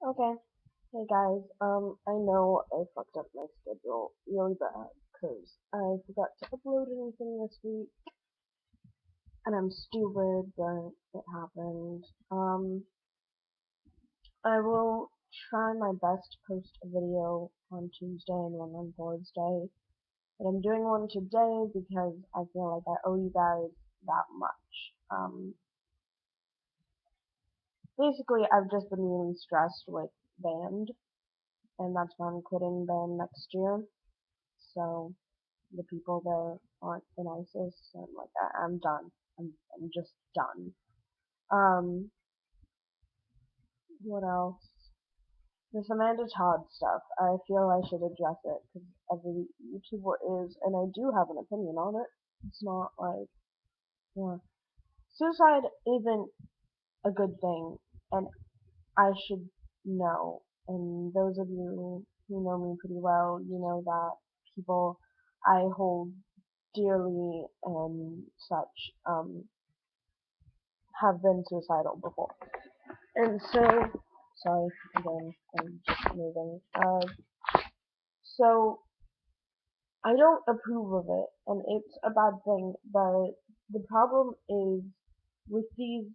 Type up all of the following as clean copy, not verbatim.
Okay. Hey guys, I know I fucked up my schedule really bad because I forgot to upload anything this week, and I'm stupid, but it happened. I will try my best to post a video on Tuesday and one on Thursday, but I'm doing one today because I feel like I owe you guys that much. Basically, I've just been really stressed with band, and that's why I'm quitting band next year. So the people there aren't the nicest, and like I'm done. I'm just done. Um, what else? This Amanda Todd stuff. I feel I should address it because every YouTuber is, and I do have an opinion on it. It's not like, yeah, suicide isn't a good thing, and I should know. And those of you who know me pretty well, you know that people I hold dearly and such have been suicidal before. And so, sorry, again, I'm just moving. So, I don't approve of it, and it's a bad thing, but the problem is with these,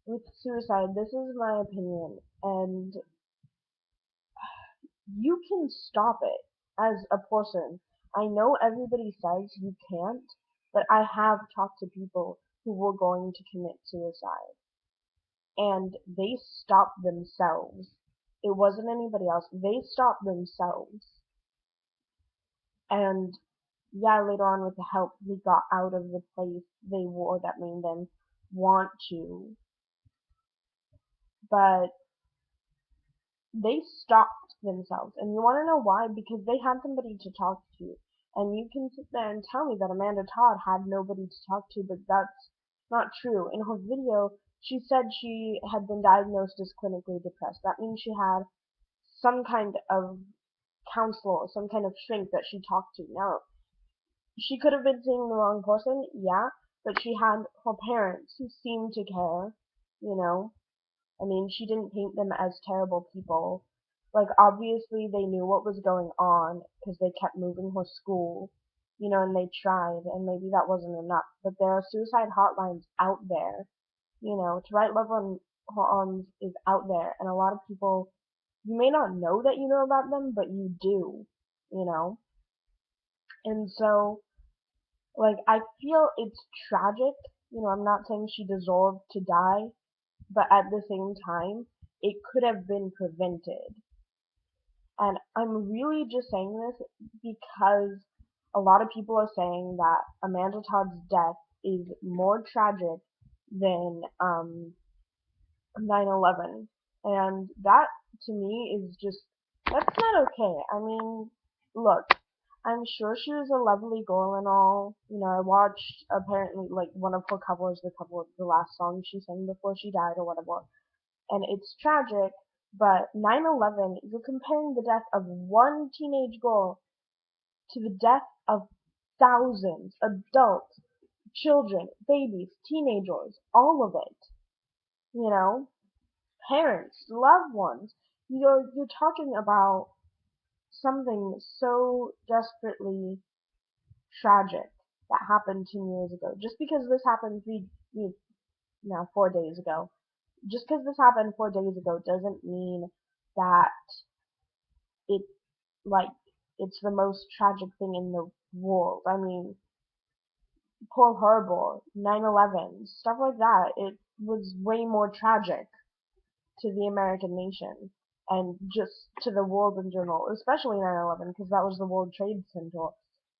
with suicide, this is my opinion, and you can stop it as a person. I know everybody says you can't, but I have talked to people who were going to commit suicide and they stopped themselves. It wasn't anybody else. They stopped themselves. And yeah, later on with the help, they got out of the place they were that made them want to. But they stopped themselves. And you want to know why? Because they had somebody to talk to. And you can sit there and tell me that Amanda Todd had nobody to talk to, but that's not true. In her video, she said she had been diagnosed as clinically depressed. That means she had some kind of counselor, some kind of shrink that she talked to. Now, she could have been seeing the wrong person, yeah, but she had her parents who seemed to care, you know. I mean, she didn't paint them as terrible people. Like, obviously, they knew what was going on because they kept moving her school, and they tried, and maybe that wasn't enough. But there are suicide hotlines out there, to write love on her arms is out there, and a lot of people, you may not know that you know about them, but you do, you know? And so, like, I feel it's tragic. I'm not saying she deserved to die, but at the same time, it could have been prevented. And I'm really just saying this because a lot of people are saying that Amanda Todd's death is more tragic than 9/11, and that to me is just that's not okay. I mean, look, I'm sure she was a lovely girl and all. I watched apparently like one of her covers, the last song she sang before she died or whatever, and it's tragic. But 9/11, you're comparing the death of one teenage girl to the death of thousands, adults, children, babies, teenagers, all of it. You know, parents, loved ones. You're talking about something so desperately tragic that happened 2 years ago. Just because this happened now 4 days ago. Just because this happened 4 days ago doesn't mean that it like it's the most tragic thing in the world. I mean, Pearl Harbor, 9/11, stuff like that. It was way more tragic to the American nation and just to the world in general, especially 9/11 because that was the World Trade Center.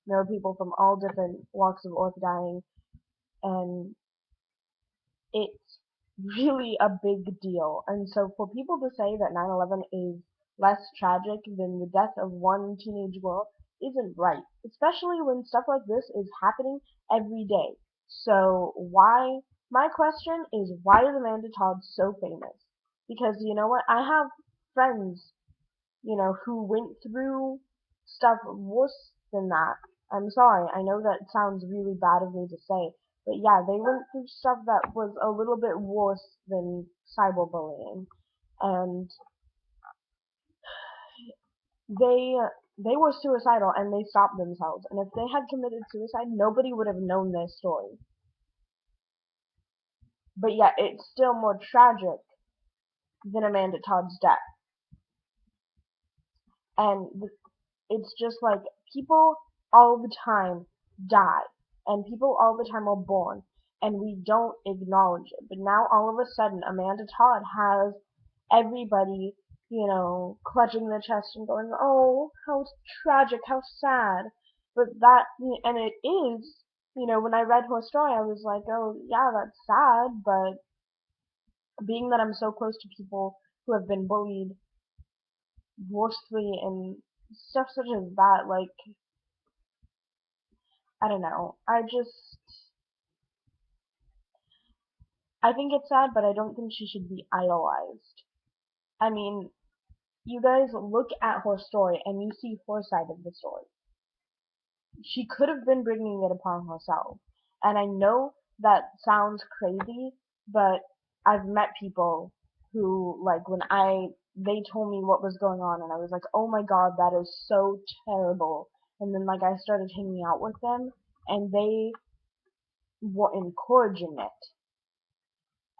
There were people from all different walks of life dying, and it's really a big deal. And so for people to say that 9/11 is less tragic than the death of one teenage girl isn't right, especially when stuff like this is happening every day. So my question is, why is Amanda Todd so famous? Because you know what? I have friends, who went through stuff worse than that. I'm sorry, I know that sounds really bad of me to say, but yeah, they went through stuff that was a little bit worse than cyberbullying. And they they were suicidal and they stopped themselves. And if they had committed suicide, nobody would have known their story. But yet, it's still more tragic than Amanda Todd's death. And it's just like people all the time die, and people all the time are born, and we don't acknowledge it. But now all of a sudden, Amanda Todd has everybody, clutching their chest and going, "Oh, how tragic, how sad." But that, and it is, when I read her story, I was like, "Oh, yeah, that's sad," but being that I'm so close to people who have been bullied worstly and stuff such as that, like, I don't know. I think it's sad, but I don't think she should be idolized. I mean, you guys look at her story and you see her side of the story. She could have been bringing it upon herself. And I know that sounds crazy, but I've met people who, like, they told me what was going on, and I was like, oh my god, that is so terrible. And then, like, I started hanging out with them, and they were encouraging it.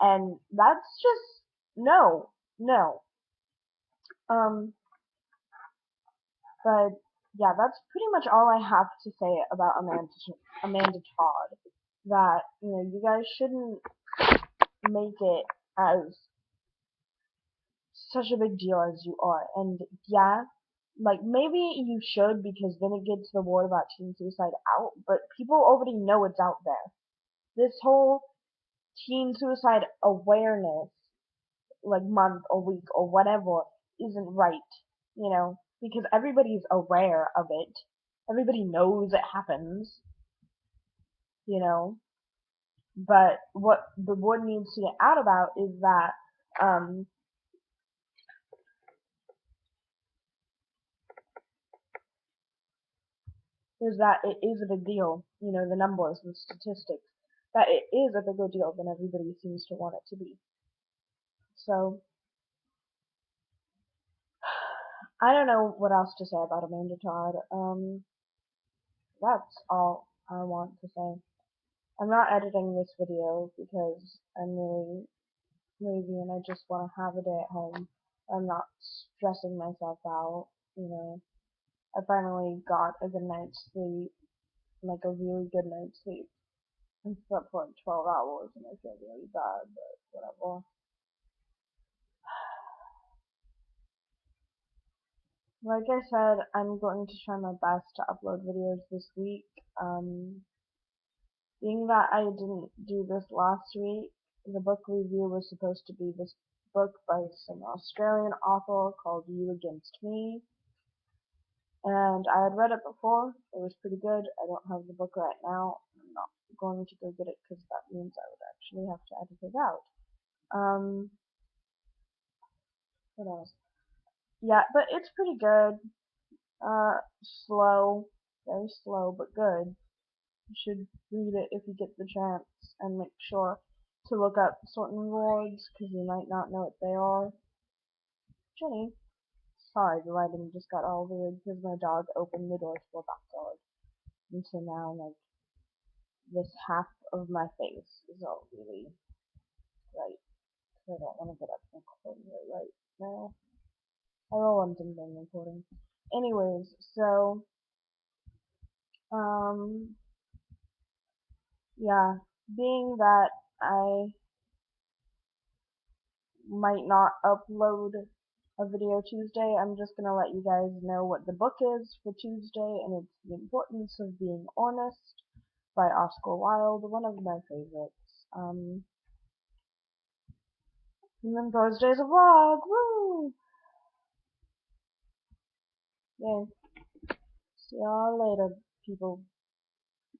And that's just, no, no. Um, but yeah, that's pretty much all I have to say about Amanda Todd. That, you guys shouldn't make it as such a big deal as you are. And yeah, like, maybe you should, because then it gets the word about teen suicide out, but people already know it's out there. This whole teen suicide awareness, like, month or week or whatever, isn't right, because everybody's aware of it. Everybody knows it happens, you know. But what the word needs to get out about um, is that it is a big deal. The numbers and statistics, that it is a bigger deal than everybody seems to want it to be. So I don't know what else to say about Amanda Todd. That's all I want to say. I'm not editing this video because I'm really lazy and I just want to have a day at home. I'm not stressing myself out, I finally got a good night's sleep, like a really good night's sleep. I slept for like 12 hours and I feel really bad, but whatever. Like I said, I'm going to try my best to upload videos this week. Being that I didn't do this last week, the book review was supposed to be this book by some Australian author called You Against Me. And I had read it before. It was pretty good. I don't have the book right now. I'm not going to go get it because that means I would actually have to edit it out. What else? Yeah, but it's pretty good. Slow. Very slow, but good. You should read it if you get the chance, and make sure to look up certain words, because you might not know what they are. Jenny. Sorry, the lighting just got all weird because my dog opened the door to the backyard. And so now, like, this half of my face is all really bright. So I don't want to get up and record it right now. I will want them done recording. Anyways, so, yeah, being that I might not upload a video Tuesday, I'm just gonna let you guys know what the book is for Tuesday, and it's The Importance of Being Honest by Oscar Wilde, one of my favorites. And then Thursday's a vlog, woo! Yay. See y'all later, people.